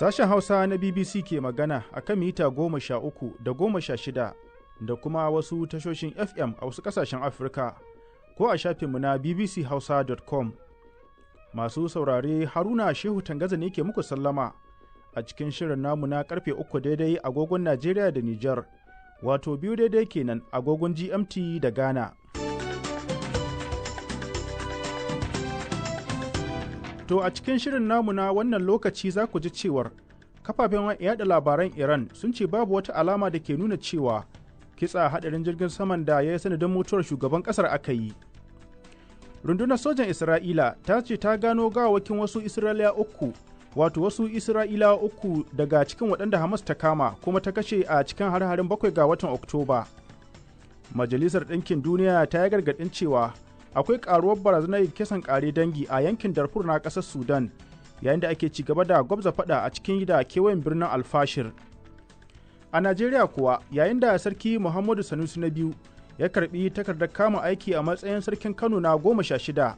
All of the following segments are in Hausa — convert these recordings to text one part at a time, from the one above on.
Sashen Hausa na BBC ke magana a kan mita 13 da 16 da kuma wasu tashoshin FM a wasu ƙasashen Afirka ko a shafinmu na bbchausa.com. Masu saurare Haruna Shehu Tangaza ne ke muku sallama a cikin shirin namu na karfe 3 daidai agogon Najeriya da Nijar, wato 2 daidai kenan agogon GMT da Ghana. To a cikin shirin namu na wannan lokaci za ku ji cewar kafafen yada labaran Iran sun ce babu wata alama da ke nuna cewa kitsa hadarin jirgin saman da ya yi sanadin mutuwar shugaban kasar aka yi. Rundunar sojan Isra'ila ta ce ta gano gawakin wasu Isra'ilawa uku daga cikin waɗanda Hamas ta kama kuma ta kashe a cikin har-harin 7 ga watan Oktoba. Majalisar Ɗinkin Duniya ta yi gargaɗin cewa akwai ƙaruwar barazanar kisan ƙare dangi a yankin Darfur na ƙasar Sudan, yayin da ake ci gaba da gwabza faɗa a cikin da kewayen birnin Alfashir. A Najeriya kuwa, yayin da Sarki Muhammadu Sunusi na biyu ya karɓi takardar kama aiki a matsayin Sarkin Kano na 16,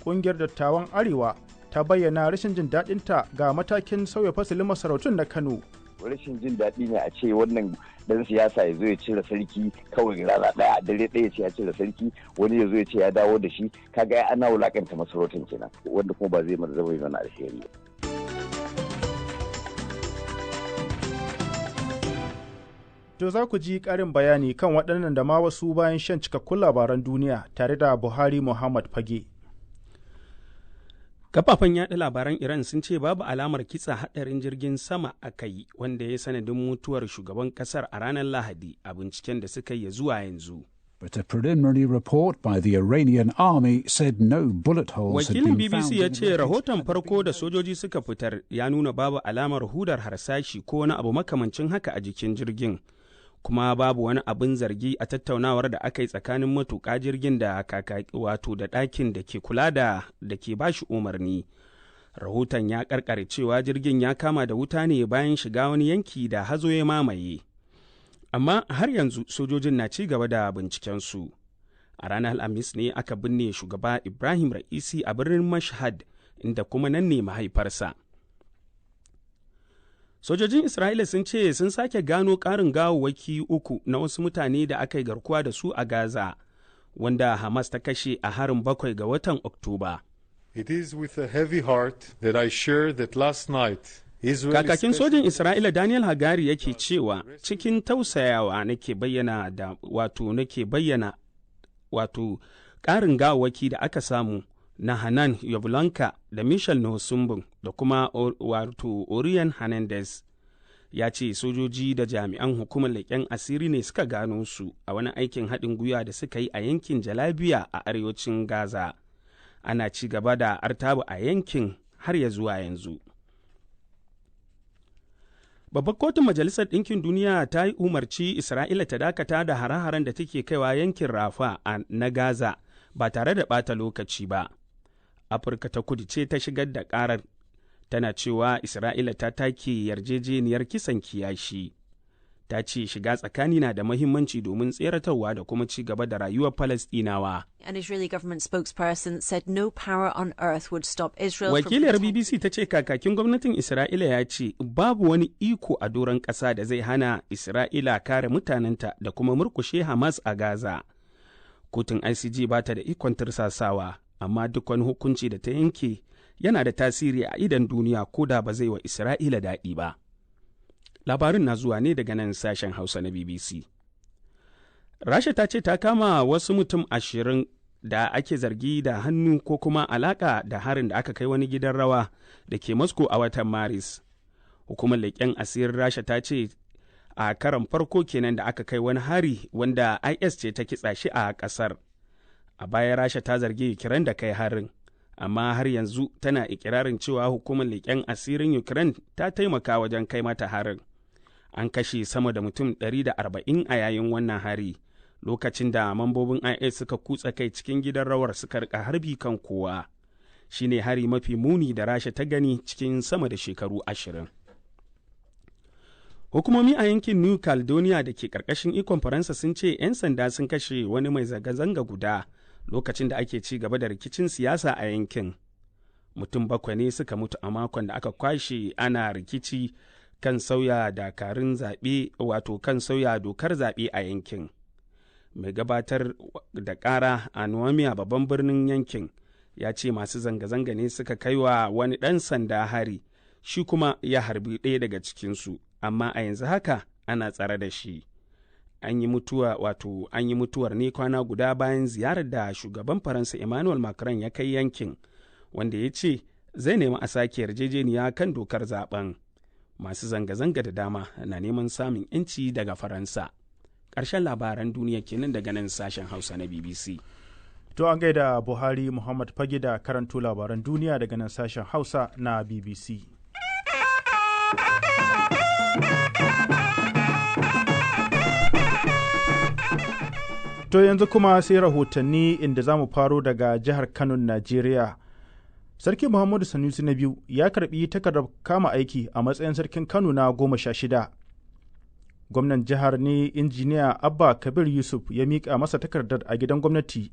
ƙungiyar dattawan Arewa ta bayyana rashin jin daɗinta ga matakin sauya fasalin masarautun na Kano. Rashin jin daɗi ne a ce wannan dan siyasa ya zo ya cire sarki kawai rana ɗaya, dare ɗaya ce ya cire sarki, wani ya zo ya ce ya dawo da shi, kaga ana wulakanta masarautar kenan, wanda kuma ba zai zama mana alheri ba. To za ku ji ƙarin bayani kan waɗannan da ma wasu bayan shan cikakkun labaran duniya tare da Buhari Muhammad Fage. Kafafen yaɗa labaran Iran sun ce babu alamar kitsa haɗarin jirgin sama aka yi wanda ya sanadin mutuwar shugaban ƙasar a ranar Lahadi a binciken da suka yi zuwa yanzu. But a preliminary report by the Iranian army said no bullet holes had been found. Wakilin BBC ya ce rahoton farko da sojoji suka fitar ya nuna babu alamar hudar harsashi ko wani abu makamancin haka a jikin jirgin. Kuma babu wani abin zargi a tattaunawar da aka yi tsakanin matuƙa jirgin da wato da ɗakin da ke kula da ke bashi umarni. Rahoton ya ƙarƙare cewa jirgin ya kama da wuta ne bayan shiga wani yanki da hazo ya mamaye. Amma har yanzu sojojin na ci gaba da bincikensu. A ranar Alhamis ne aka binne shugaba Ibrahim Ra'isi a birnin Mashhad, inda kuma nan ne mahaifarsa. Sojojin Isra'ila sun ce sun sake gano ƙarin gawawwaki 3 na wasu mutane da aka yi garkuwa da su a Gaza, wanda Hamas ta kashe a harin 7 ga watan Oktoba. It is with a heavy heart that I share that last night Kakakin sojin Isra'ila Daniel Hagari yake cewa cikin tausayawa nake bayyana ƙarin gawawwaki da aka samu na Hanan Yablanka da Michel Nosumbun da kuma Orion Hernandez. Ya ce sojoji da jami'an hukumar leƙen asiri ne suka gano su a wani aikin haɗin gwiwa da suka yi a yankin Jalabiya a arewacin Gaza. Ana ci gaba da artabu a yankin har ya zuwa yanzu. Babbar kotun Majalisar Ɗinkin Duniya ta yi umarci Isra'ila ta dakata da hare-haren da take kaiwa yankin Rafa na Gaza ba tare da ɓata lokaci ba. Afirka ta Kudu ce ta shigar da ƙarar, tana cewa Isra'ila ta take yarjejeniyar kisan kiyashi. Ta ce shiga tsakani na da mahimmanci domin tseratarwa da kuma ci gaba da rayuwar Falasɗinawa. An Israeli government spokesperson said no power on earth would stop Israel. Wakiliyar BBC ta ce kakakin gwamnatin Isra'ila ya ce babu wani iko a doron ƙasa da zai hana Isra'ila kare mutanenta da kuma murkushe Hamas a Gaza. Kotun ICJ ba ta da ikon tursasawa, amma duk wani hukunci da ta yanke yana da tasiri a idon duniya ko da ba zai wa Isra'ila daɗi ba. Labarin na zuwa ne daga nan sashen Hausa na BBC. Rasha ta ce ta kama wasu mutum 20 da ake zargi da hannu ko kuma alaƙa da harin da aka kai wani gidan rawa da ke Moscow a watan Maris. Hukumar leƙen asirin Rasha ta ce a karan farko kenan da aka kai wani hari wanda IS ce ta kitsa shi a ƙasar. A baya Rasha ta zargi Ukraine da kai harin, amma har yanzu tana ikirarin cewa hukumar leƙen asirin Ukraine ta taimaka wajen kai mata harin. An kashe sama da mutum 140 a yayin wannan hari, lokacin da mambobin IS suka kutsa kai cikin gidan rawar suka rika harbi kan kowa. Shi ne hari mafi muni da Rasha ta gani cikin sama da shekaru 20. Hukumomi a yankin New Caledonia da ke ƙarƙashin ikon Faransa sun ce 'yan sanda sun kashe wani mai zanga-zanga guda lokacin da ake ci gaba da rikicin siyasa a yankin. Mutum 7 ne suka mutu a makon da aka kwashe ana rikici kan sauya dakarun zaɓe wato kan sauya dokar zaɓe a yankin. Mai gabatar da ƙara a Nuwamiya babban birnin yankin ya ce masu zanga-zanga ne suka kai wa wani ɗan sanda hari, shi kuma ya harbi ɗaya daga cikinsu, amma a yanzu haka ana tsare da shi. An yi mutuwar ne kwana guda bayan ziyarar da shugaban Faransa Emmanuel Macron ya kai yankin, wanda ya ce zai nemi a sake yarjejeniya kan dokar zaben. Masu zanga-zanga da dama na neman samun 'yanci daga Faransa. Ƙarshen labaran duniya kenan daga nan sashen Hausa na BBC. To an gaida Buhari Muhammad Fage da karanto labaran duniya daga nan sashen Hausa na BBC. To yanzu kuma sai rahotanni inda za mu faro daga jihar Kano, Najeriya. Sarki Muhammadu Sunusi na biyu ya karbi takardar kama aiki a matsayin sarkin Kano na 16. Gwamnan jihar ne injiniya Abba Kabir Yusuf ya miƙa masa takardar a gidan gwamnati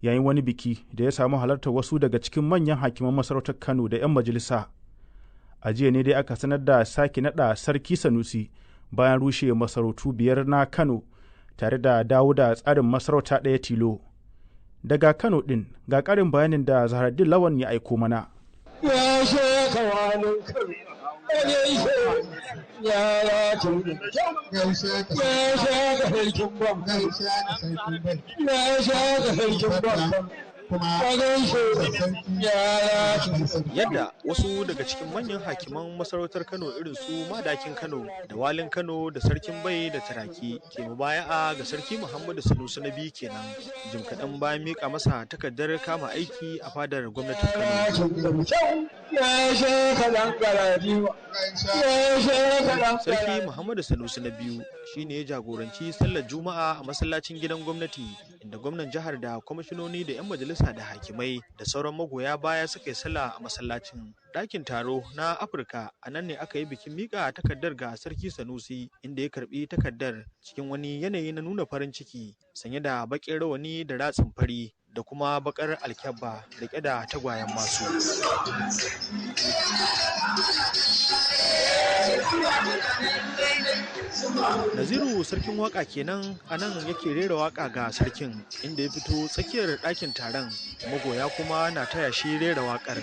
yayin wani biki da ya samu halartar wasu daga cikin manyan hakiman masarautar Kano da 'yan majalisa. A jiya ne dai aka sanar da sake naɗa Sarki Sunusi bayan rushe masarautu 5 na Kano tare da dawo da tsarin masarauta ɗaya tilo. Daga Kano ɗin ga ƙarin bayanin da Zaharaddin Lawan ya aiko mana. Yadda wasu daga cikin manyan hakiman masarautar Kano irin su Madakin Kano da Walin Kano da Sarkin Bai da Turaki ke mubaya'a ga Sarki Muhammadu Sunusi na biyu kenan jim kaɗan bayan miƙa masa takardar kama aiki a fadar gwamnatin Kano. Sarki Muhammadu Sunusi na biyu shine ya jagoranci sallar Juma'a a masallacin gidan gwamnati inda gwamnan jihar da kwamishinoni da 'yan majalisa da hakimai da sauran magoya baya suka yi sallah a masallacin. Ɗakin taro na Afirka a nan ne aka yi bikin miƙa takardar ga Sarki Sanusi inda ya karɓi takardar cikin wani yanayi na nuna farin ciki sanye da baƙin rawani da ratsin fari da kuma baƙar alkyabba da da tagwayen masu. Naziru sarkin waka kenan a nan yake rera waka ga sarkin inda ya fito tsakiyar ɗakin taron magoya kuma na taya shi rera wakar.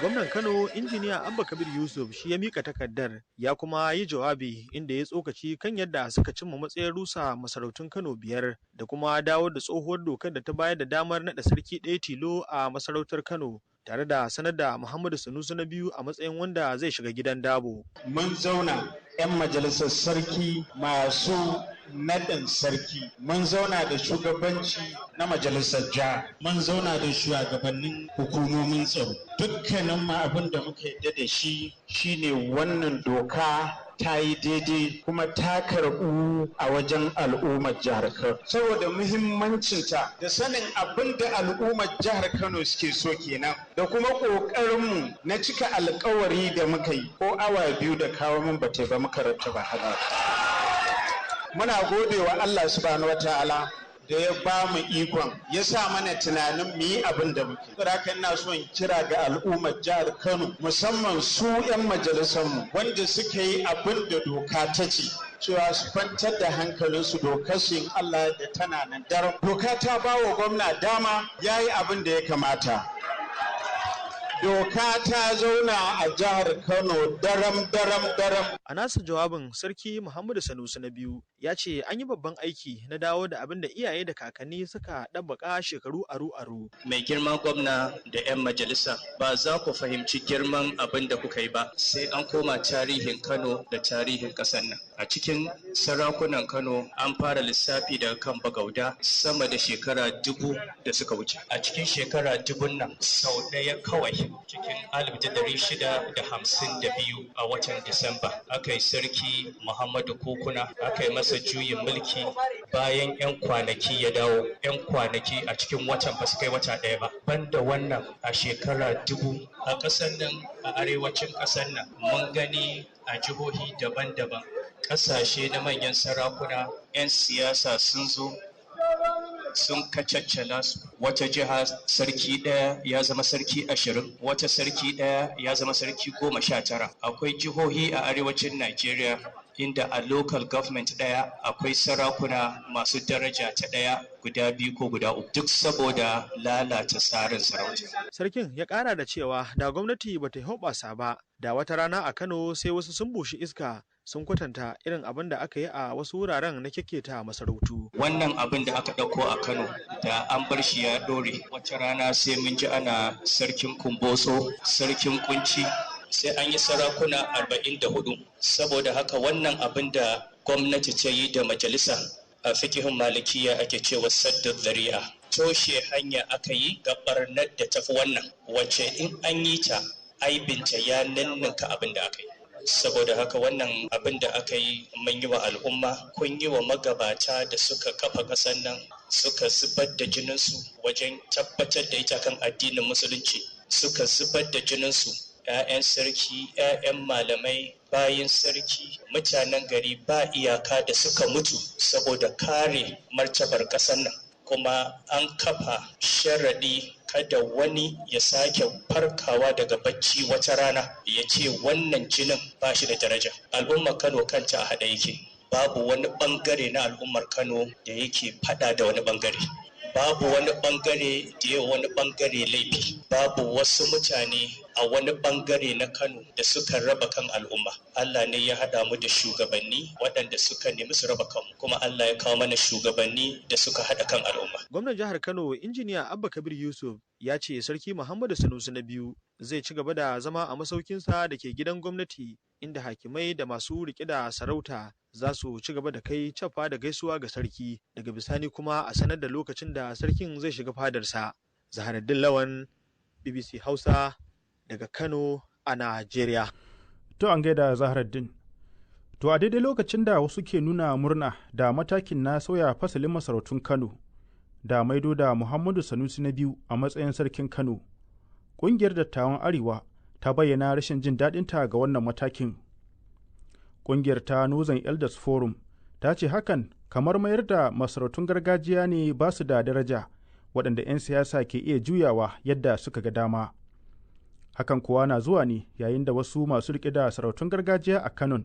Gwamnan Kano injiniya Abba Kabir Yusuf shi ya mika takardar ya kuma yi jawabi inda ya tsokaci kan yadda suka cimma matsayin rusa masarautun Kano 5 da kuma dawo da tsohuwar dokar da ta bayar da damar naɗa sarki ɗaya tilo a masarautar Kano tare da sanar da Muhammadu Sunusi na biyu a matsayin wanda zai shiga gidan dabo. Mun zauna 'yan majalisar sarki masu naɗin sarki, mun zauna da shugabanci na majalisar jiha, mun zauna da shugabannin hukumomin tsaro. Dukkanin ma abin da muka yarda da shi shine wannan doka ta yi daidai kuma ta karɓu a wajen al'ummar jihar Kano. Saboda muhimmancinta da sanin abin da al'ummar jihar Kano suke so kenan da kuma ƙoƙarinmu na cika alƙawari da muka yi ko awa 2 da kawo min bata ba muka rattaba haka. Muna gode wa Allah subhanahu wataala da ya ba mu ikon ya sa mana tunanin mu yi abin da muke. Saboda ina so in kira ga al'ummar jihar Kano musamman su 'yan majalisarmu wanda suka yi abin da doka ta ce cewa su kwantar da hankalinsu dokar su in Allah da tana nan daram. Doka ta ba wa gwamna dama ya yi abin da ya kamata. Doka ta zauna a jihar Kano daram. A nasa jawabin Sarki Muhammadu Sanusi na biyu ya ce an yi babban aiki na dawo da abin da iyaye da kakanni suka ɗabbaka shekaru aru-aru. Mai girman gwamna da 'yan majalisa ba za ku fahimci girman abin da kuka yi ba sai an koma tarihin Kano da tarihin ƙasar nan. A cikin sarakunan Kano an fara lissafi daga kan Bagauda sama da shekara 1000 da suka wuce. A cikin shekara 1000 nan sau ɗaya kawai cikin 1652 a watan Disamba aka yi sarki Muhammadu Kokuna aka yi masa juyin mulki bayan 'yan kwanaki ya dawo 'yan kwanaki a cikin watan ba su kai wata ɗaya ba. Banda wannan a shekara 1000 a ƙasar nan a arewacin ƙasar nan mun gani a jihohi daban-daban ƙasashe na manyan sarakuna 'yan siyasa sun zo sun kacaccala su. Wata jiha sarki ɗaya ya zama sarki 20, wata sarki ɗaya ya zama sarki 19. Akwai jihohi a arewacin Najeriya inda a local government ɗaya akwai sarakuna masu daraja ta ɗaya guda 2 ko guda 3 duk saboda lalata tsarin sarauta. Sarkin ya ƙara da cewa da gwamnati ba ta hoɓasa ba, da wata rana a Kano sai wasu sun bushi iska sun kwatanta irin abin da aka yi a wasu wuraren na kyakketa masarautu. Wannan abin da aka ɗauko a Kano da an bar shi ya ɗore. Wata rana sai mun ji ana sarkin kumbotso, sarkin kunci, sai an yi sarakuna 44. Saboda haka wannan abin da gwamnati ta yi da majalisa a fikihun malikiya ake cewa sadda zari'a. Toshe hanya aka yi ga barnar da tafi wannan, wacce in an yi ta aibinta ya ninninka abin da aka yi. Saboda haka wannan abin da aka yi mun yi wa al'umma, kun yi wa magabata da suka kafa ƙasar nan, suka zubar da jininsu wajen tabbatar da ita kan addinin musulunci, suka zubar da jininsu, 'ya'yan sarki, 'ya'yan malamai, bayin sarki, mutanen gari ba iyaka da suka mutu saboda kare martabar ƙasar nan. Kuma an kafa sharaɗi kada wani ya sake farkawa daga bacci wata rana ya ce wannan jinin ba shi da daraja. Al'ummar Kano kanta a haɗe yake. Babu wani ɓangare na al'ummar Kano da yake faɗa da wani ɓangare. Babu wani ɓangare da yawa wani ɓangare laifi. Babu wasu mutane a wani ɓangare na Kano da suka raba kan al'umma. Allah ne ya haɗa mu da shugabanni waɗanda suka nemi su raba kanmu, kuma Allah ya kawo mana shugabanni da suka haɗa kan al'umma. Gwamnan jihar Kano, Injiniya Abba Kabir Yusuf, ya ce Sarki Muhammadu Sunusi na biyu zai ci gaba da zama a masaukinsa da ke gidan gwamnati, inda hakimai da masu riƙe da sarauta za su ci gaba da kai cafa da gaisuwa ga sarki, daga bisani kuma a sanar da lokacin da sarkin zai shiga fadarsa. Zaharaddin Lawan, BBC Hausa, daga Kano a Najeriya. To an gaida Zaharaddin. To a daidai lokacin da wasu ke nuna murna da matakin na sauya fasalin masarautun Kano da maido da Muhammadu Sanusi na biyu a matsayin sarkin Kano, ƙungiyar dattawan Arewa ta bayyana rashin jin daɗinta ga wannan matakin. Ƙungiyar ta Northern Elders Forum ta ce hakan kamar mayar da masarautun gargajiya ne ba su da daraja, waɗanda 'yan siyasa ke iya juyawa yadda suka ga dama. Hakan kuwa na zuwa ne yayin da wasu masu riƙe da sarautun gargajiya a Kano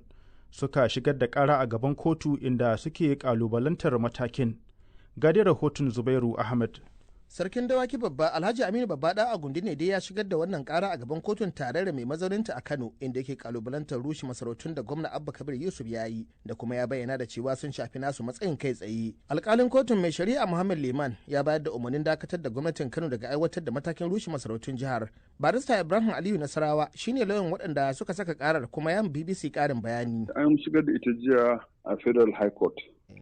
suka shigar da ƙara a gaban kotu inda suke ƙalubalantar matakin. Gadi rahoton Zubairu Ahmed. Sarkin dawaki babba Alhaji Aminu babba da Agundi ne dai ya shigar da wannan kara a gaban kotun tare da mai mazauninta a Kano, inda yake kalubalantar rushe masarautun da gwamna Abba Kabir Yusuf ya yi, da kuma ya bayyana da cewa sun shafi nasu matsayin kai tsaye. Alkalin kotun mai shari'a Muhammad Liman ya bayar da umarnin dakatar da gwamnatin Kano daga aiwatar da matakin rushe masarautun jihar. Barista Ibrahim Aliyu Nasarawa shine lauyan waɗanda suka saka karar, kuma ya BBC karin bayani. An shigar da ita jiya a Federal High Court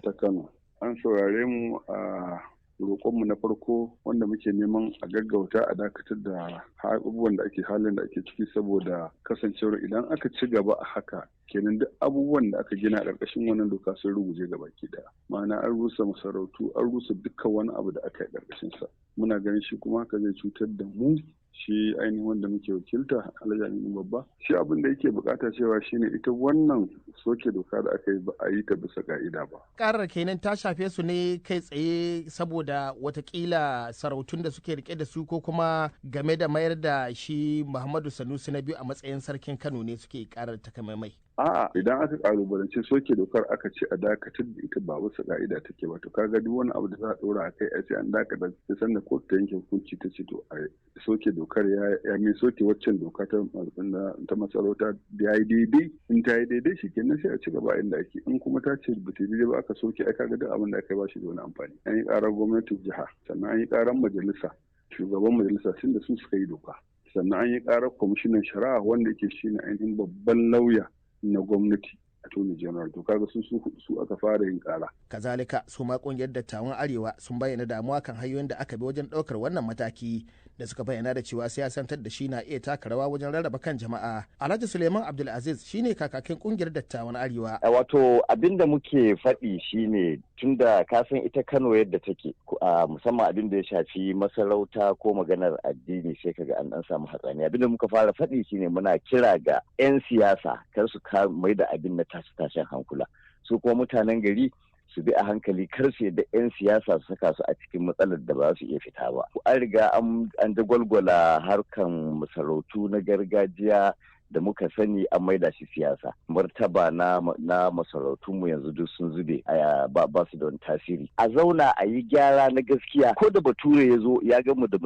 ta Kano. An saurare mu a roƙonmu na farko wanda muke neman a gaggauta a dakatar da abubuwan da ake halin da ake ciki, saboda kasancewar idan aka ci gaba a haka kenan duk abubuwan da aka gina a ƙarƙashin wannan doka sun ruguje gaba ki daya. Ma'ana an rusa masarautu, an rusa dukkan wani abu da aka yi ƙarƙashin sa. Muna ganin shi kuma haka zai cutar da mu, shi ainihin wanda muke wakilta Alhaji Aminu babba. Shi abin da yake bukata cewa shine ita wannan soke doka da aka yi ba a yi ta bisa ka'ida ba. Karar kenan ta shafe su ne kai tsaye saboda watakila sarautun da suke rike da su, ko kuma game da mayar da shi Muhammadu Sanusi na biyu a matsayin sarkin Kano ne suke karar takamaimai. A'a, idan aka kalubalance soke dokar aka ce a dakatar da ita ba wasu ka'ida take ba, to kaga duk wani abu da za a dora a kai a ce an dakatar da sanda kotu ta yanke hukunci ta ce to a soke dokar ya mai soke waccan doka ta masarauta da ya yi daidai, in ta yi daidai shi kenan sai a ci gaba inda ake, in kuma ta ce ba ta daidai ba aka soke ai kaga duk abin da aka ba shi da wani amfani. An yi karar gwamnatin jiha, sannan an yi karar majalisa, shugaban majalisa sun da su suka yi doka, sannan an yi karar kwamishinan shari'a wanda yake shine ainihin babban lauya na gwamnati, attorney general. To kaga su aka fara yin kara. Kazalika su ma kungiyar dattawan Arewa sun bayyana damuwa kan hanyoyin da aka bi wajen daukar wannan mataki, da suka bayyana da cewa siyasantar da shi na iya taka rawa wajen rarraba kan jama'a. Alhaji Suleiman Abdulaziz shine kakakin kungiyar dattawan Arewa. Wato abin da muke faɗi shine tunda ka san ita Kano yadda take, musamman abin da ya shafi masarauta ko maganar addini sai kaga an dan samu hatsani. Abin da muka fara faɗi shine muna kira ga 'yan siyasa kar su mai da abin na tashin hankula, su kuma mutanen gari su bi a hankali kar su yadda 'yan siyasa su saka su a cikin matsalar da ba su iya fita ba. An riga an dagwalgwala harkan masarautu na gargajiya da muka sani an maida shi siyasa. Martaba na masarautunmu yanzu duk sun zube ba su da wani tasiri. A zauna a yi gyara na gaskiya, ko da bature ya zo ya gamu da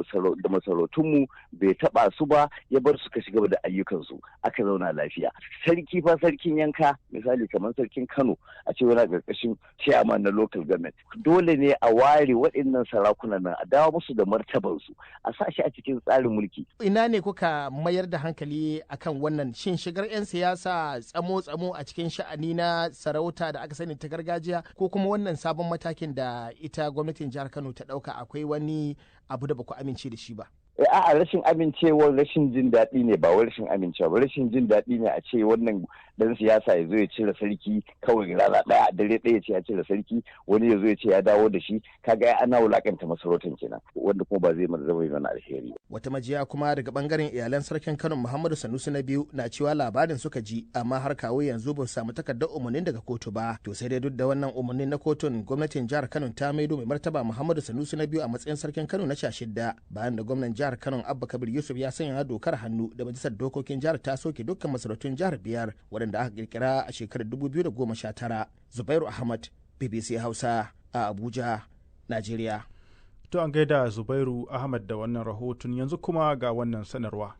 masarautunmu bai taba su ba, ya bar su ka shiga da ayyukansu, aka zauna lafiya. Sarki fa sarkin yanka, misali kamar sarkin Kano, a ce wani ƙarƙashin chairman na local government. Dole ne a ware waɗannan sarakunan nan, a dawo musu da martabansu, a sa shi a cikin tsarin mulki. Ina ne kuka mayar da hankali akan wannan? Shin shigar 'yan siyasa tsamo-tsamo a cikin sha'ani na sarauta da aka sani ta gargajiya, ko kuma wannan sabon matakin da ita gwamnatin jihar Kano ta ɗauka akwai wani abu da ba ku amince da shi ba? A'a, rashin amincewar rashin jin daɗi ne, ba wai rashin amincewa ba. Rashin jin daɗi ne a ce wannan dan siyasa ya zo ya cire sarki kawai rana ɗaya, dare ɗaya ce ya cire sarki, wani ya zo ya ce ya dawo da shi. Kaga ana wulakanta masarautar kenan, wanda kuma ba zai zama mana alheri. Wata majiya kuma daga bangaren iyalan sarkin Kano Muhammadu Sunusi na biyu na cewa labarin suka ji, amma har kawo yanzu ba su samu takardar umarnin daga kotu ba. To sai dai duk da wannan umarnin na kotun, gwamnatin jihar Kano ta maido mai martaba Muhammadu Sunusi na biyu a matsayin sarkin Kano na 16 bayan da gwamnan jihar Kano Abba Kabir Yusuf ya sanya dokar hannu da majalisar dokokin jihar ta soke dukkan masarautun jihar 5 waɗanda aka kirkira a shekarar 2019. Zubairu Ahmad, BBC Hausa a Abuja, Najeriya. To an gaida Zubairu Ahmad da wannan rahoton, yanzu kuma ga wannan sanarwa.